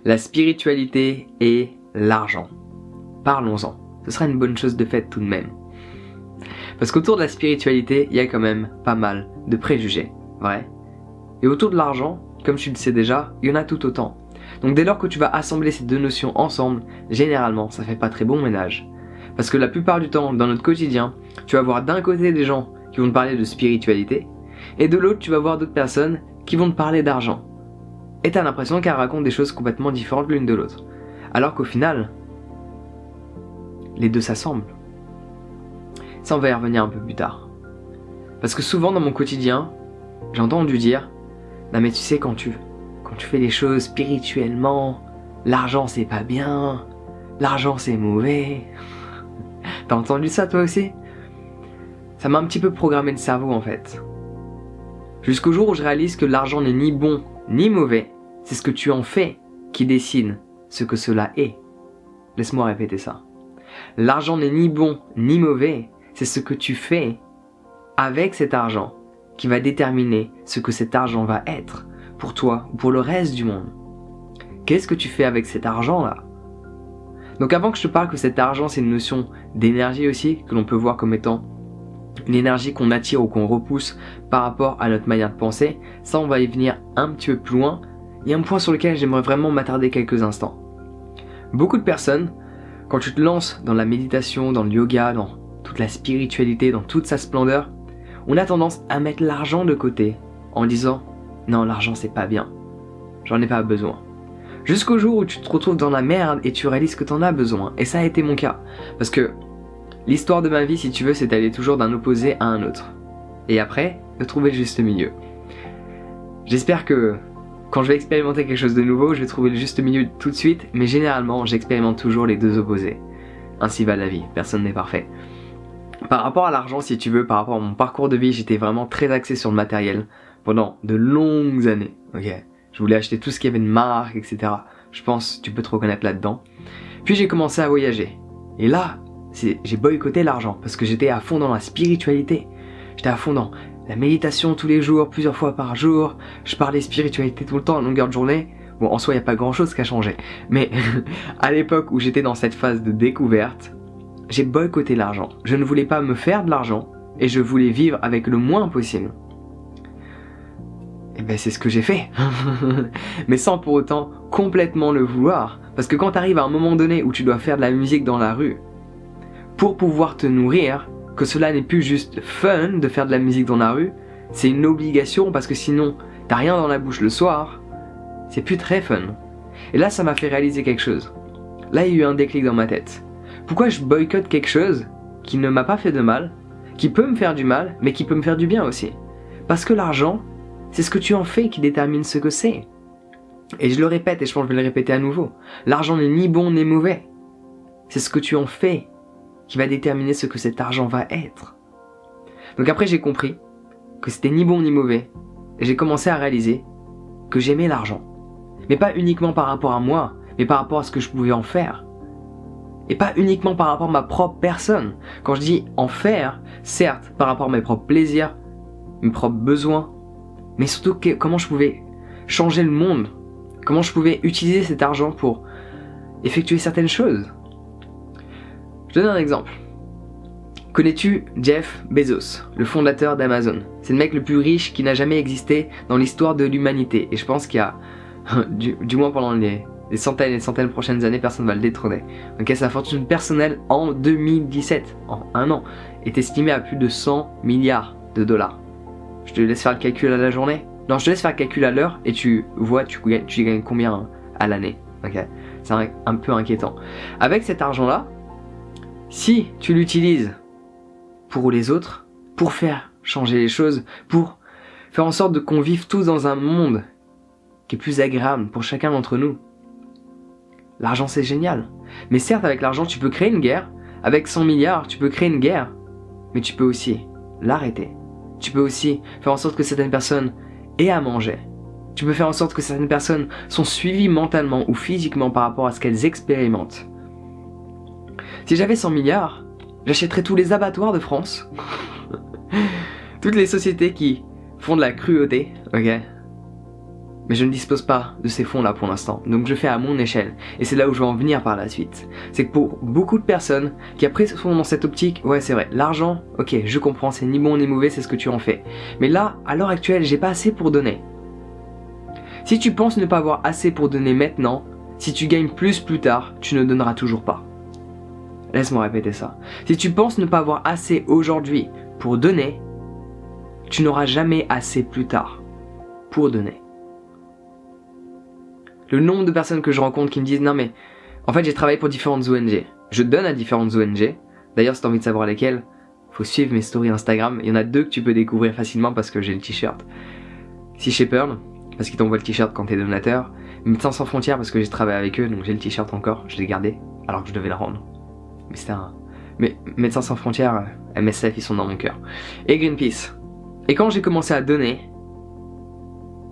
La spiritualité et l'argent. Parlons-en. Ce sera une bonne chose de faite tout de même. Parce qu'autour de la spiritualité, il y a quand même pas mal de préjugés, vrai? Et autour de l'argent, comme tu le sais déjà, il y en a tout autant. Donc dès lors que tu vas assembler ces deux notions ensemble, généralement, ça fait pas très bon ménage. Parce que la plupart du temps, dans notre quotidien, tu vas voir d'un côté des gens qui vont te parler de spiritualité, et de l'autre, tu vas voir d'autres personnes qui vont te parler d'argent. Et t'as l'impression qu'elles racontent des choses complètement différentes l'une de l'autre. Alors qu'au final, les deux s'assemblent. Ça, on va y revenir un peu plus tard. Parce que souvent dans mon quotidien, j'ai entendu dire « Non mais tu sais, quand tu fais les choses spirituellement, l'argent c'est pas bien, l'argent c'est mauvais. » T'as entendu ça toi aussi? Ça m'a un petit peu programmé le cerveau en fait. Jusqu'au jour où je réalise que l'argent n'est ni bon ni mauvais, c'est ce que tu en fais qui décide ce que cela est. Laisse-moi répéter ça. L'argent n'est ni bon ni mauvais, c'est ce que tu fais avec cet argent qui va déterminer ce que cet argent va être pour toi ou pour le reste du monde. Qu'est-ce que tu fais avec cet argent-là? Donc avant que je te parle que cet argent c'est une notion d'énergie aussi, que l'on peut voir comme étant une énergie qu'on attire ou qu'on repousse par rapport à notre manière de penser, ça on va y venir un petit peu plus loin. Il y a un point sur lequel j'aimerais vraiment m'attarder quelques instants. Beaucoup de personnes, quand tu te lances dans la méditation, dans le yoga, dans toute la spiritualité, dans toute sa splendeur, on a tendance à mettre l'argent de côté en disant « Non, l'argent c'est pas bien, j'en ai pas besoin ». Jusqu'au jour où tu te retrouves dans la merde et tu réalises que t'en as besoin. Et ça a été mon cas. Parce que l'histoire de ma vie, si tu veux, c'est d'aller toujours d'un opposé à un autre. Et après, de trouver le juste milieu. J'espère que quand je vais expérimenter quelque chose de nouveau, je vais trouver le juste milieu tout de suite. Mais généralement, j'expérimente toujours les deux opposés. Ainsi va la vie, personne n'est parfait. Par rapport à l'argent, si tu veux, par rapport à mon parcours de vie, j'étais vraiment très axé sur le matériel pendant de longues années. Ok. Je voulais acheter tout ce qui avait une marque, etc. Je pense que tu peux te reconnaître là-dedans. Puis j'ai commencé à voyager. Et là, j'ai boycotté l'argent parce que j'étais à fond dans la spiritualité. J'étais à fond dans la méditation tous les jours, plusieurs fois par jour. Je parlais spiritualité tout le temps, à longueur de journée. Bon, en soi, il n'y a pas grand-chose qui a changé. Mais à l'époque où j'étais dans cette phase de découverte, j'ai boycotté l'argent. Je ne voulais pas me faire de l'argent et je voulais vivre avec le moins possible. Et ben c'est ce que j'ai fait. Mais sans pour autant complètement le vouloir. Parce que quand tu arrives à un moment donné où tu dois faire de la musique dans la rue, pour pouvoir te nourrir, que cela n'est plus juste fun de faire de la musique dans la rue, c'est une obligation parce que sinon t'as rien dans la bouche le soir, c'est plus très fun. Et là ça m'a fait réaliser quelque chose. Là il y a eu un déclic dans ma tête. Pourquoi je boycotte quelque chose qui ne m'a pas fait de mal, qui peut me faire du mal, mais qui peut me faire du bien aussi? Parce que l'argent, c'est ce que tu en fais qui détermine ce que c'est. Et je le répète, et je pense que je vais le répéter à nouveau. L'argent n'est ni bon ni mauvais. C'est ce que tu en fais qui va déterminer ce que cet argent va être. Donc après j'ai compris que c'était ni bon ni mauvais. Et j'ai commencé à réaliser que j'aimais l'argent. Mais pas uniquement par rapport à moi, mais par rapport à ce que je pouvais en faire. Et pas uniquement par rapport à ma propre personne. Quand je dis en faire, certes, par rapport à mes propres plaisirs, mes propres besoins, mais surtout comment je pouvais changer le monde, comment je pouvais utiliser cet argent pour effectuer certaines choses. Je te donne un exemple. Connais-tu Jeff Bezos, le fondateur d'Amazon? C'est le mec le plus riche qui n'a jamais existé dans l'histoire de l'humanité. Et je pense qu'il y a, du moins pendant les centaines et les centaines de prochaines années, personne ne va le détrôner. Donc sa fortune personnelle en 2017, en un an, est estimée à plus de 100 milliards de dollars. Je te laisse faire le calcul à la journée. Non, je te laisse faire le calcul à l'heure et tu vois tu gagnes combien à l'année. Okay. C'est un peu inquiétant. Avec cet argent-là, si tu l'utilises pour les autres, pour faire changer les choses, pour faire en sorte qu'on vive tous dans un monde qui est plus agréable pour chacun d'entre nous, l'argent c'est génial. Mais certes, avec l'argent, tu peux créer une guerre. Avec 100 milliards, tu peux créer une guerre. Mais tu peux aussi l'arrêter. Tu peux aussi faire en sorte que certaines personnes aient à manger. Tu peux faire en sorte que certaines personnes sont suivies mentalement ou physiquement par rapport à ce qu'elles expérimentent. Si j'avais 100 milliards, j'achèterais tous les abattoirs de France. Toutes les sociétés qui font de la cruauté, ok? Mais je ne dispose pas de ces fonds là pour l'instant, donc je fais à mon échelle, et c'est là où je vais en venir par la suite. C'est que pour beaucoup de personnes qui après sont dans cette optique, ouais c'est vrai, l'argent, ok je comprends, c'est ni bon ni mauvais, c'est ce que tu en fais. Mais là, à l'heure actuelle, j'ai pas assez pour donner. Si tu penses ne pas avoir assez pour donner maintenant, si tu gagnes plus tard, tu ne donneras toujours pas. Laisse-moi répéter ça. Si tu penses ne pas avoir assez aujourd'hui pour donner, tu n'auras jamais assez plus tard pour donner. Le nombre de personnes que je rencontre qui me disent « Non mais, en fait j'ai travaillé pour différentes ONG. Je donne à différentes ONG. D'ailleurs si tu as envie de savoir lesquelles, faut suivre mes stories Instagram. Il y en a 2 que tu peux découvrir facilement parce que j'ai le t-shirt. Sea Shepherd, parce qu'ils t'envoient le t-shirt quand t'es donateur. Médecins sans frontières parce que j'ai travaillé avec eux, donc j'ai le t-shirt encore. Je l'ai gardé, alors que je devais le rendre. Mais c'était un... Mais Médecins sans frontières, MSF, ils sont dans mon cœur. Et Greenpeace. Et quand j'ai commencé à donner,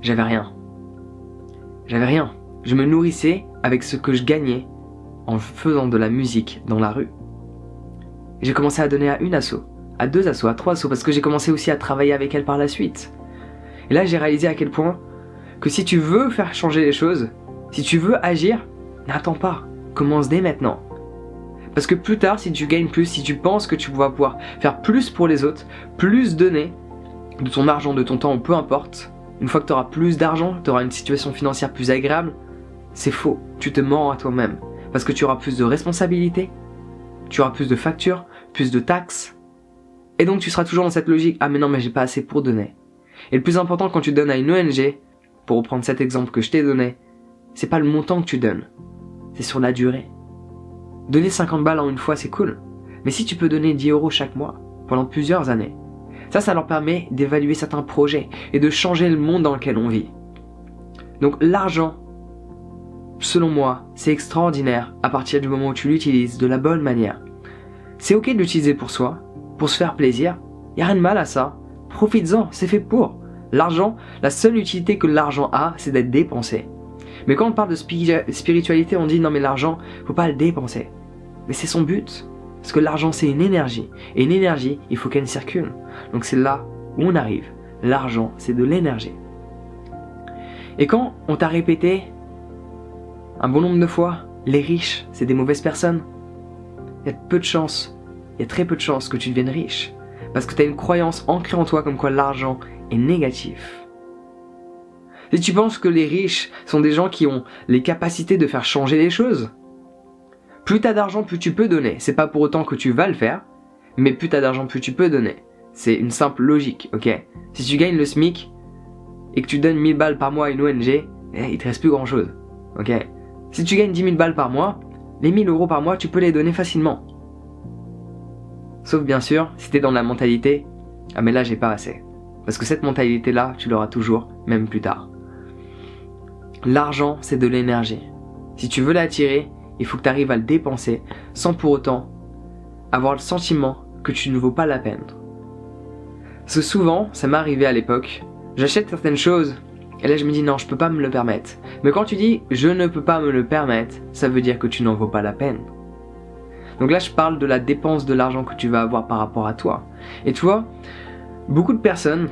j'avais rien. J'avais rien. Je me nourrissais avec ce que je gagnais en faisant de la musique dans la rue. J'ai commencé à donner à une asso, à 2 assos, à 3 assos, parce que j'ai commencé aussi à travailler avec elles par la suite. Et là, j'ai réalisé à quel point que si tu veux faire changer les choses, si tu veux agir, n'attends pas, commence dès maintenant. Parce que plus tard, si tu gagnes plus, si tu penses que tu vas pouvoir faire plus pour les autres, plus donner de ton argent, de ton temps, ou peu importe, une fois que tu auras plus d'argent, tu auras une situation financière plus agréable, c'est faux, tu te mens à toi-même. Parce que tu auras plus de responsabilités, tu auras plus de factures, plus de taxes, et donc tu seras toujours dans cette logique, ah mais non mais j'ai pas assez pour donner. Et le plus important quand tu donnes à une ONG, pour reprendre cet exemple que je t'ai donné, c'est pas le montant que tu donnes, c'est sur la durée. Donner 50 balles en une fois c'est cool, mais si tu peux donner 10 € chaque mois, pendant plusieurs années, ça leur permet d'évaluer certains projets et de changer le monde dans lequel on vit. Donc l'argent, selon moi, c'est extraordinaire à partir du moment où tu l'utilises de la bonne manière. C'est ok de l'utiliser pour soi, pour se faire plaisir, y a rien de mal à ça, profites-en, c'est fait pour. L'argent, la seule utilité que l'argent a, c'est d'être dépensé. Mais quand on parle de spiritualité, on dit non mais l'argent, faut pas le dépenser. Mais c'est son but. Parce que l'argent c'est une énergie. Et une énergie, il faut qu'elle circule. Donc c'est là où on arrive. L'argent, c'est de l'énergie. Et quand on t'a répété un bon nombre de fois, les riches, c'est des mauvaises personnes, il y a peu de chances, il y a très peu de chances que tu deviennes riche. Parce que tu as une croyance ancrée en toi comme quoi l'argent est négatif. Si tu penses que les riches sont des gens qui ont les capacités de faire changer les choses, plus tu as d'argent, plus tu peux donner. C'est pas pour autant que tu vas le faire, mais plus tu as d'argent, plus tu peux donner. C'est une simple logique, ok? Si tu gagnes le SMIC et que tu donnes 1000 balles par mois à une ONG, il te reste plus grand chose, ok? Si tu gagnes 10 000 balles par mois, les 1000 € par mois, tu peux les donner facilement. Sauf bien sûr, si t'es dans la mentalité, ah mais là j'ai pas assez. Parce que cette mentalité-là, tu l'auras toujours, même plus tard. L'argent, c'est de l'énergie. Si tu veux l'attirer, il faut que tu arrives à le dépenser sans pour autant avoir le sentiment que tu ne vaux pas la peine. Parce que souvent, ça m'est arrivé à l'époque, j'achète certaines choses et là je me dis non, je peux pas me le permettre. Mais quand tu dis je ne peux pas me le permettre, ça veut dire que tu n'en vaux pas la peine. Donc là je parle de la dépense de l'argent que tu vas avoir par rapport à toi. Et tu vois, beaucoup de personnes,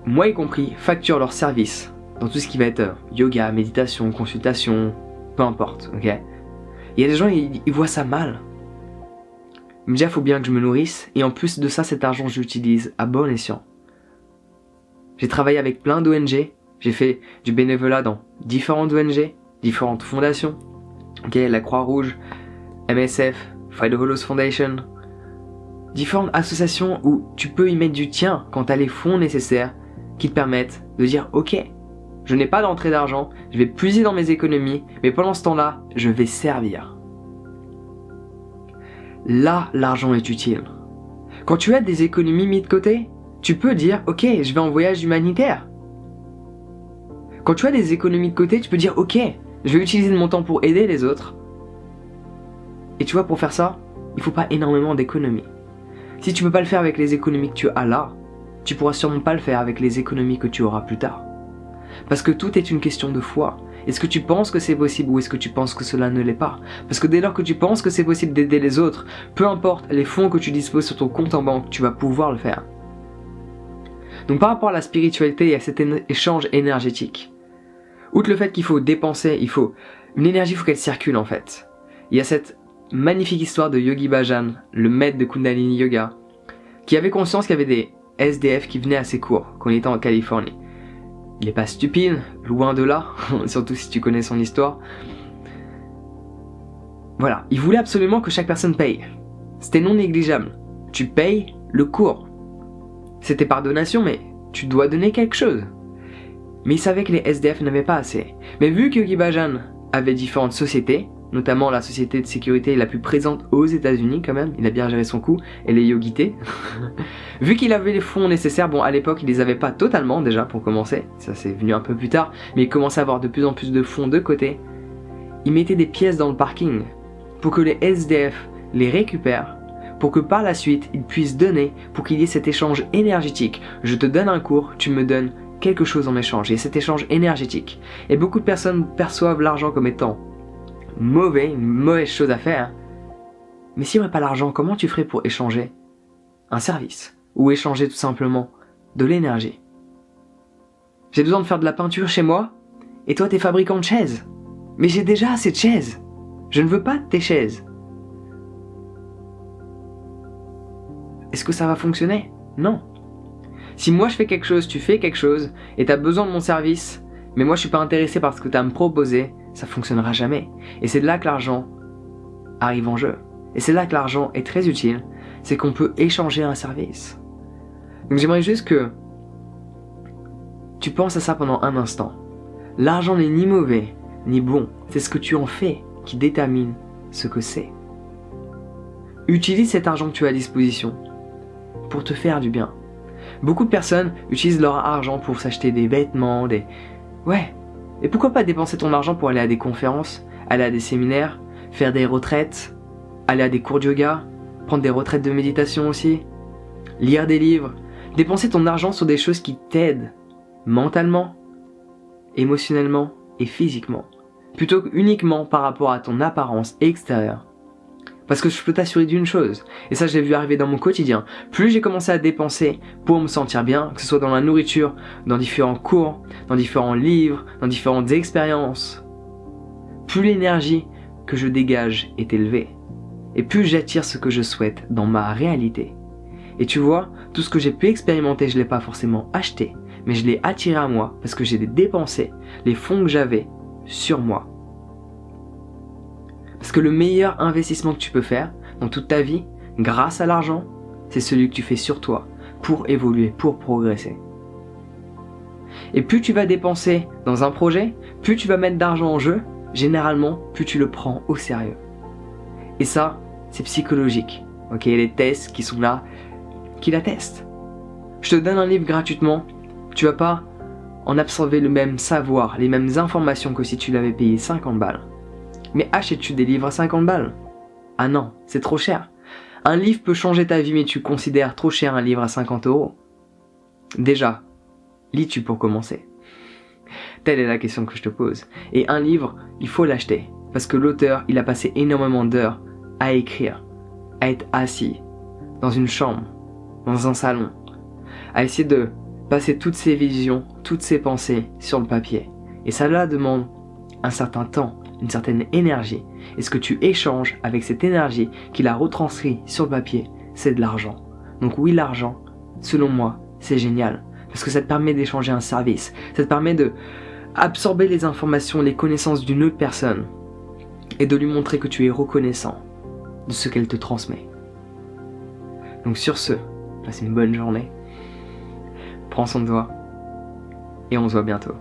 moi y compris, facturent leurs services dans tout ce qui va être yoga, méditation, consultation, peu importe, ok? Il y a des gens, ils voient ça mal. Ils me disent, il faut bien que je me nourrisse, et en plus de ça, cet argent, je l'utilise à bon escient. J'ai travaillé avec plein d'ONG, j'ai fait du bénévolat dans différentes ONG, différentes fondations, ok? La Croix-Rouge, MSF, Fight the Hollows Foundation, différentes associations où tu peux y mettre du tien quand tu as les fonds nécessaires qui te permettent de dire ok, je n'ai pas d'entrée d'argent, je vais puiser dans mes économies, mais pendant ce temps-là, je vais servir. Là, l'argent est utile. Quand tu as des économies mises de côté, tu peux dire ok, je vais en voyage humanitaire. Quand tu as des économies de côté, tu peux dire ok, je vais utiliser mon temps pour aider les autres. Et tu vois, pour faire ça, il ne faut pas énormément d'économies. Si tu peux pas le faire avec les économies que tu as là, tu pourras sûrement pas le faire avec les économies que tu auras plus tard. Parce que tout est une question de foi. Est-ce que tu penses que c'est possible ou est-ce que tu penses que cela ne l'est pas? Parce que dès lors que tu penses que c'est possible d'aider les autres, peu importe les fonds que tu disposes sur ton compte en banque, tu vas pouvoir le faire. Donc par rapport à la spiritualité et à cet échange énergétique, Outre le fait qu'il faut dépenser, une énergie, il faut qu'elle circule en fait. Il y a cette magnifique histoire de Yogi Bhajan, le maître de Kundalini Yoga, qui avait conscience qu'il y avait des SDF qui venaient à ses cours quand il était en Californie. Il n'est pas stupide, loin de là, surtout si tu connais son histoire. Voilà, il voulait absolument que chaque personne paye. C'était non négligeable. Tu payes le cours. C'était par donation, mais tu dois donner quelque chose. Mais il savait que les SDF n'avaient pas assez. Mais vu que Yogi Bhajan avait différentes sociétés, notamment la société de sécurité la plus présente aux États-Unis quand même, il a bien géré son coup, et les Yogités. Vu qu'il avait les fonds nécessaires, bon à l'époque il les avait pas totalement déjà pour commencer, ça c'est venu un peu plus tard, mais il commençait à avoir de plus en plus de fonds de côté. Il mettait des pièces dans le parking pour que les SDF les récupèrent, pour que par la suite ils puissent donner, pour qu'il y ait cet échange énergétique. Je te donne un cours, tu me donnes quelque chose en échange, et cet échange énergétique. Et beaucoup de personnes perçoivent l'argent comme étant mauvais, une mauvaise chose à faire. Mais s'il n'y aurait pas l'argent, comment tu ferais pour échanger un service? Ou échanger tout simplement de l'énergie? J'ai besoin de faire de la peinture chez moi, et toi t'es fabricant de chaises. Mais j'ai déjà assez de chaises. Je ne veux pas de tes chaises. Est-ce que ça va fonctionner? Non. Si moi je fais quelque chose, tu fais quelque chose, et t'as besoin de mon service, mais moi je suis pas intéressé par ce que t'as à me proposer, ça fonctionnera jamais. Et c'est de là que l'argent arrive en jeu. Et c'est là que l'argent est très utile, c'est qu'on peut échanger un service. Donc j'aimerais juste que tu penses à ça pendant un instant. L'argent n'est ni mauvais, ni bon. C'est ce que tu en fais qui détermine ce que c'est. Utilise cet argent que tu as à disposition pour te faire du bien. Beaucoup de personnes utilisent leur argent pour s'acheter des vêtements, Ouais. Et pourquoi pas dépenser ton argent pour aller à des conférences, aller à des séminaires, faire des retraites, aller à des cours de yoga, prendre des retraites de méditation aussi, lire des livres, dépenser ton argent sur des choses qui t'aident mentalement, émotionnellement et physiquement, plutôt que uniquement par rapport à ton apparence extérieure. Parce que je peux t'assurer d'une chose, et ça je l'ai vu arriver dans mon quotidien, plus j'ai commencé à dépenser pour me sentir bien, que ce soit dans la nourriture, dans différents cours, dans différents livres, dans différentes expériences, plus l'énergie que je dégage est élevée, et plus j'attire ce que je souhaite dans ma réalité. Et tu vois, tout ce que j'ai pu expérimenter, je ne l'ai pas forcément acheté, mais je l'ai attiré à moi parce que j'ai dépensé les fonds que j'avais sur moi. Parce que le meilleur investissement que tu peux faire dans toute ta vie, grâce à l'argent, c'est celui que tu fais sur toi, pour évoluer, pour progresser. Et plus tu vas dépenser dans un projet, plus tu vas mettre d'argent en jeu, généralement, plus tu le prends au sérieux. Et ça, c'est psychologique. Ok, il y a des tests qui sont là, qui l'attestent. Je te donne un livre gratuitement, tu vas pas en absorber le même savoir, les mêmes informations que si tu l'avais payé 50 balles. Mais achètes-tu des livres à 50 balles? Ah non, c'est trop cher. Un livre peut changer ta vie, mais tu considères trop cher un livre à 50 €. Déjà, lis-tu pour commencer? Telle est la question que je te pose. Et un livre, il faut l'acheter. Parce que l'auteur, il a passé énormément d'heures à écrire, à être assis, dans une chambre, dans un salon, à essayer de passer toutes ses visions, toutes ses pensées sur le papier. Et cela demande un certain temps, une certaine énergie. Et ce que tu échanges avec cette énergie qu'il a retranscrit sur le papier, c'est de l'argent. Donc oui, l'argent, selon moi, c'est génial. Parce que ça te permet d'échanger un service. Ça te permet de absorber les informations, les connaissances d'une autre personne. Et de lui montrer que tu es reconnaissant de ce qu'elle te transmet. Donc sur ce, passe une bonne journée. Prends soin de toi. Et on se voit bientôt.